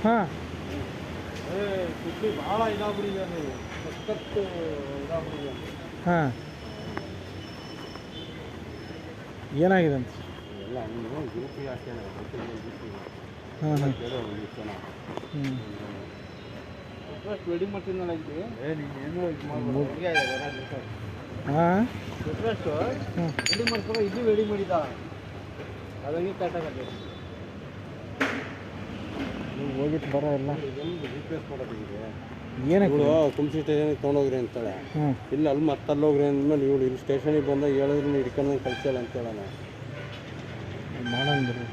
ಹಾಂ ಸುದ್ದಿ ಭಾಳ ಇದಾಗ್ಬಿಟ್ಟಿದೆ, ಸಖತ್ತು ಇದಾಗ್ಬಿಟ್ಟಿದೆ. ಹಾಂ ಏನಾಗಿದೆ ಅಂತ ಎಲ್ಲ ನೀವು ಗ್ರೂಪ್ ಹಾಕ್ಯಾನ ಹಾಂ ಹಾಂ ವೆಡಿಂಗ್ ಮಾಡ್ತಿದ್ನಲ್ಲ ಇಲ್ಲಿ ನೀನೇನು ಇದು ಮಾಡ್ಬೋದು ಹಾಂ ರಿಕ್ವೆಸ್ಟು ವೆಡಿಂಗ್ ಮಾಡ್ಕೊಂಡು ಇದು ವೆಡಿಂಗ್ ಮಾಡಿದ್ದ ಅದಂಗೆ ಕರೆಕ್ಟಾಗತ್ತೆ. ನೀವು ಹೋಗಿಟ್ಟು ಬರೋ ಎಲ್ಲ ರಿಕ್ವೆಸ್ಟ್ ಮಾಡೋದಿದೆ ಏನಕ್ಕೆ ಇವಳು ಕುಂಸಿ ಸ್ಟೇಷನಿಗೆ ತೊಗೊಂಡೋಗ್ರಿ ಅಂತಾಳೆ. ಹ್ಞೂ ಇಲ್ಲ ಅಲ್ಲಿ ಮತ್ತಲ್ಲಿ ಹೋಗ್ರಿ ಅಂದಮೇಲೆ ಇವಳು ಇಲ್ಲಿ ಸ್ಟೇಷನಿಗೆ ಬಂದಾಗ ಹೇಳಿದ್ರು ಹಿಡ್ಕೊಂಡು ಕಳ್ಸಲ್ಲ ಅಂತ ಹೇಳೋಣ. ಮಾಡೋಣ ಬರ್ರಿ